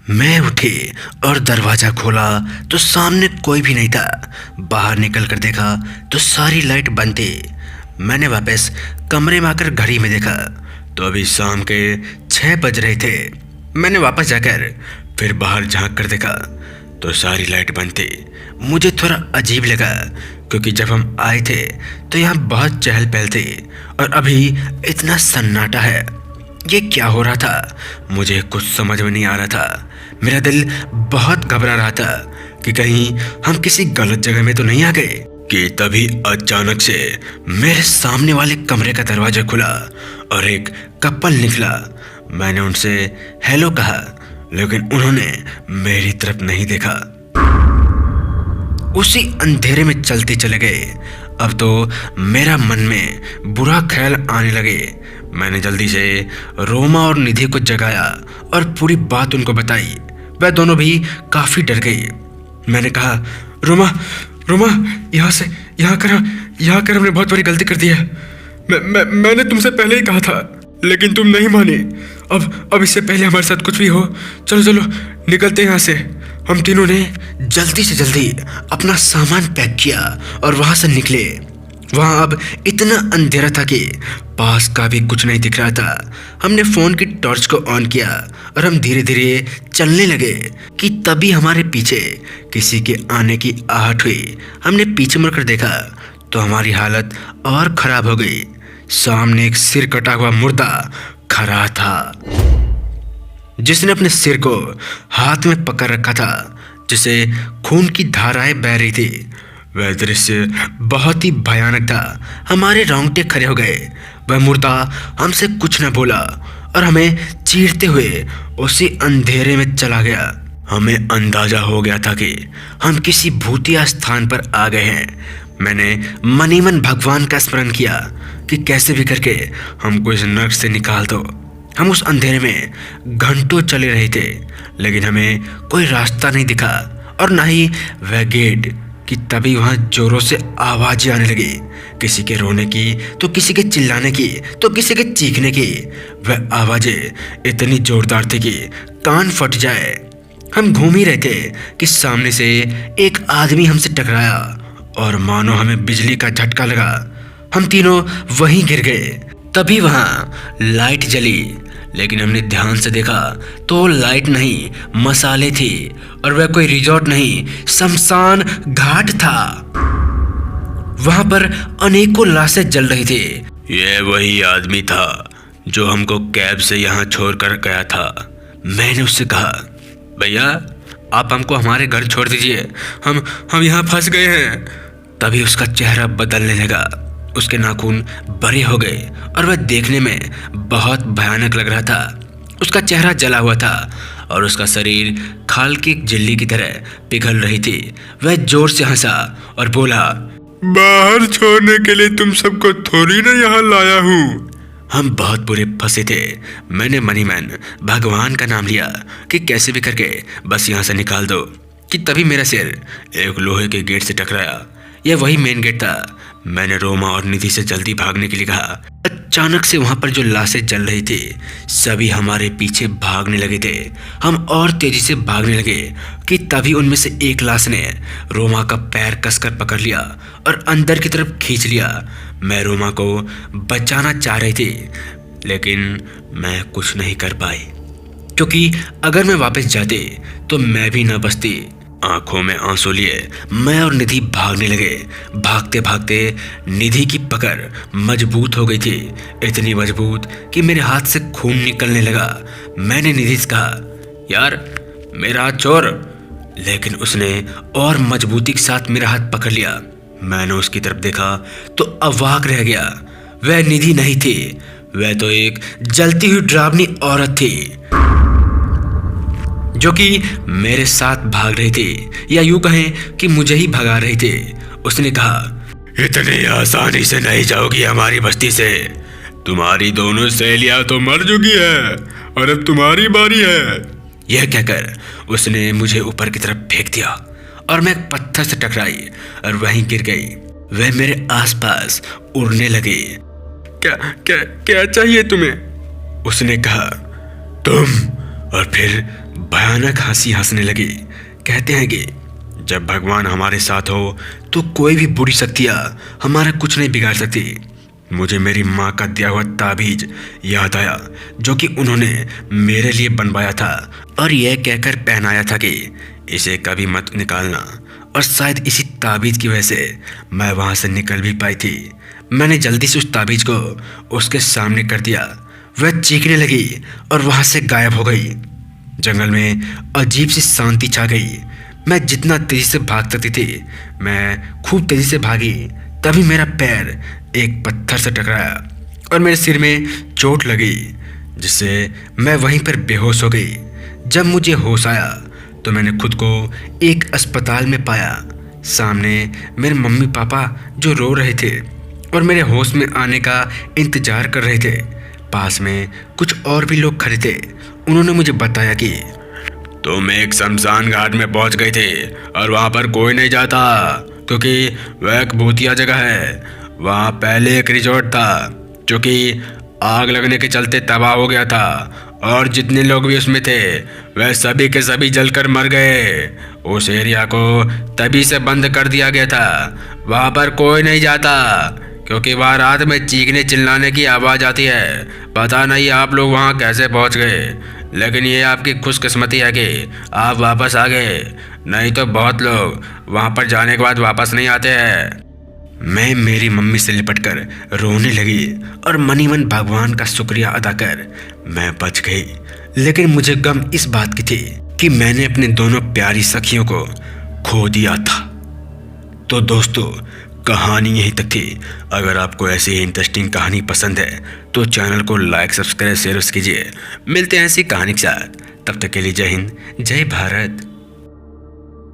मैं उठी और दरवाज़ा खोला तो सामने कोई भी नहीं था। बाहर निकल कर देखा तो सारी लाइट बंद थी। मैंने वापस कमरे में आकर घड़ी में देखा तो अभी शाम के 6 बज रहे थे। मैंने वापस जाकर फिर बाहर झांक कर देखा तो सारी लाइट बंद थी। मुझे थोड़ा अजीब लगा क्योंकि जब हम आए थे तो यहाँ बहुत चहल पहल थी और अभी इतना सन्नाटा है। ये क्या हो रहा था? मुझे कुछ समझ में नहीं आ रहा था। मेरा दिल बहुत घबरा रहा था कि कहीं हम किसी गलत जगह में तो नहीं आ गए। कि तभी अचानक से मेरे सामने वाले कमरे का दरवाजा खुला और एक कपल निकला। मैंने उनसे हेलो कहा लेकिन उन्होंने मेरी तरफ नहीं देखा। उसी अंधेरे में चलते चले गए। अब तो मेरा मन में बुरा ख्याल आने लगे। मैंने जल्दी से रोमा और निधि को जगाया और पूरी बात उनको बताई। वह दोनों भी काफ़ी डर गई। मैंने कहा, रोमा रोमा यहाँ कर हमने बहुत बड़ी गलती कर दी है। मैंने तुमसे पहले ही कहा था लेकिन तुम नहीं मानी। अब इससे पहले हमारे साथ कुछ भी हो, चलो निकलते हैं यहाँ से। हम तीनों ने जल्दी से जल्दी अपना सामान पैक किया और वहाँ से निकले। वहाँ अब इतना अंधेरा था कि पास का भी कुछ नहीं दिख रहा था। हमने फ़ोन की टॉर्च को ऑन किया और हम धीरे धीरे चलने लगे कि तभी हमारे पीछे किसी के आने की आहट हुई। हमने पीछे मुड़कर देखा तो हमारी हालत और ख़राब हो गई। सामने एक सिर कटा हुआ मुर्दा खड़ा था जिसने अपने सिर को हाथ में पकड़ रखा था, जिसे खून की धाराएं बह रही थी। वह दृश्य बहुत ही भयानक था। हमारे रोंगटे खड़े हो गए। वह मुर्दा हमसे कुछ न बोला और हमें चीरते हुए उसी अंधेरे में चला गया। हमें अंदाजा हो गया था कि हम किसी भूतिया स्थान पर आ गए हैं। मैंने मन ही मन भगवान का स्मरण किया कि कैसे भी करके हमको इस नर्क से निकाल दो। हम उस अंधेरे में घंटों चले रहे थे लेकिन हमें कोई रास्ता नहीं दिखा और ना ही वह गेट। कि तभी वहाँ जोरों से आवाज़ें आने लगी, किसी के रोने की तो किसी के चिल्लाने की तो किसी के चीखने की। वह आवाज़ें इतनी जोरदार थी कि कान फट जाए। हम घूम ही रहे थे कि सामने से एक आदमी हमसे टकराया और मानो हमें बिजली का झटका लगा। हम तीनों वहीं गिर गए। तभी वहाँ लाइट जली लेकिन हमने ध्यान से देखा तो लाइट नहीं, मसाले थी और वह कोई रिजॉर्ट नहीं, शमशान घाट था। वहां पर अनेकों लाशें जल रही थी। यह वही आदमी था जो हमको कैब से यहाँ छोड़ कर गया था। मैंने उससे कहा, भैया आप हमको हमारे घर छोड़ दीजिए, हम यहाँ फंस गए हैं। तभी उसका चेहरा बदलने लगा। उसके नाखून बड़े हो गए और वह देखने में बहुत भयानक लग रहा था। उसका चेहरा जला हुआ था और उसका शरीर खाल की झिल्ली की तरह पिघल रही थी। वह जोर से हंसा और बोला, बाहर छोड़ने के लिए तुम सबको थोड़ी ना यहाँ लाया हूँ। हम बहुत बुरे फंसे थे। मैंने मनी मैन भगवान का नाम लिया कि कैसे भी करके बस यहाँ से निकाल दो। कि तभी मेरा सिर एक लोहे के गेट से टकराया। यह वही मेन गेट था। मैंने रोमा और निधि से जल्दी भागने के लिए कहा। अचानक से वहां पर जो लाशें जल रही थी सभी हमारे पीछे भागने लगे थे। हम और तेजी से भागने लगे कि तभी उनमें से एक लाश ने रोमा का पैर कसकर पकड़ लिया और अंदर की तरफ खींच लिया। मैं रोमा को बचाना चाह रही थी लेकिन मैं कुछ नहीं कर पाई क्योंकि अगर मैं वापस जाती तो मैं भी न बचती। आंखों में आंसू लिए मैं और निधि भागने लगे। भागते भागते निधि की पकड़ मजबूत हो गई थी, इतनी मजबूत कि मेरे हाथ से खून निकलने लगा। मैंने निधि से कहा, यार मेरा हाथ छोड़, लेकिन उसने और मजबूती के साथ मेरा हाथ पकड़ लिया। मैंने उसकी तरफ देखा तो अवाक रह गया। वह निधि नहीं थी, वह तो एक जलती हुई डरावनी औरत थी जो कि मेरे साथ भाग रही थी, या यूं कहें कि मुझे ही भगा रही थी। उसने कहा, इतनी आसानी से नहीं जाओगी हमारी बस्ती से। तुम्हारी दोनों सहेलियां तो मर चुकी है और अब तुम्हारी बारी है। यह कहकर उसने मुझे ऊपर की तरफ फेंक दिया और मैं एक पत्थर से टकराई और वहीं गिर गई। वह मेरे आसपास उड़ने लगे। क्या चाहिए तुम्हें? उसने कहा, तुम। और फिर भयानक हंसी हंसने लगे। कहते हैं कि जब भगवान हमारे साथ हो तो कोई भी बुरी शक्तियाँ हमारा कुछ नहीं बिगाड़ सकती। मुझे मेरी माँ का दिया हुआ ताबीज याद आया जो कि उन्होंने मेरे लिए बनवाया था और यह कहकर पहनाया था कि इसे कभी मत निकालना, और शायद इसी ताबीज की वजह से मैं वहाँ से निकल भी पाई थी। मैंने जल्दी से उस ताबीज को उसके सामने कर दिया। वह चीखने लगी और वहाँ से गायब हो गई। जंगल में अजीब सी शांति छा गई। मैं जितना तेजी से भाग सकती थी मैं खूब तेजी से भागी। तभी मेरा पैर एक पत्थर से टकराया और मेरे सिर में चोट लगी, जिससे मैं वहीं पर बेहोश हो गई। जब मुझे होश आया तो मैंने खुद को एक अस्पताल में पाया। सामने मेरे मम्मी पापा जो रो रहे थे और मेरे होश में आने का इंतजार कर रहे थे। पास में कुछ और भी लोग खड़े थे। उन्होंने मुझे बताया कि तुम एक शमशान घाट में पहुंच गए थे और वहां पर कोई नहीं जाता क्योंकि वह एक भूतिया जगह है। वहां पहले एक रिजॉर्ट था जो कि आग लगने के चलते तबाह हो गया था और जितने लोग भी उसमें थे वह सभी के सभी जलकर मर गए। उस एरिया को तभी से बंद कर दिया गया था। वहां पर कोई नहीं जाता क्योंकि वहाँ रात में चीखने चिल्लाने की आवाज़ आती है। पता नहीं आप लोग वहाँ कैसे पहुँच गए, लेकिन ये आपकी खुशकिस्मती है कि आप वापस आ गए, नहीं तो बहुत लोग वहाँ पर जाने के बाद वापस नहीं आते हैं। मैं मेरी मम्मी से लिपटकर रोने लगी और मनी मन भगवान का शुक्रिया अदा कर मैं बच गई। लेकिन मुझे गम इस बात की थी कि मैंने अपने दोनों प्यारी सखियों को खो दिया था। तो दोस्तों, कहानी यहीं तक थी। अगर आपको ऐसी इंटरेस्टिंग कहानी पसंद है तो चैनल को लाइक, सब्सक्राइब, शेयर कीजिए। मिलते हैं ऐसी कहानी के साथ। तब तक के लिए जय हिंद, जय भारत।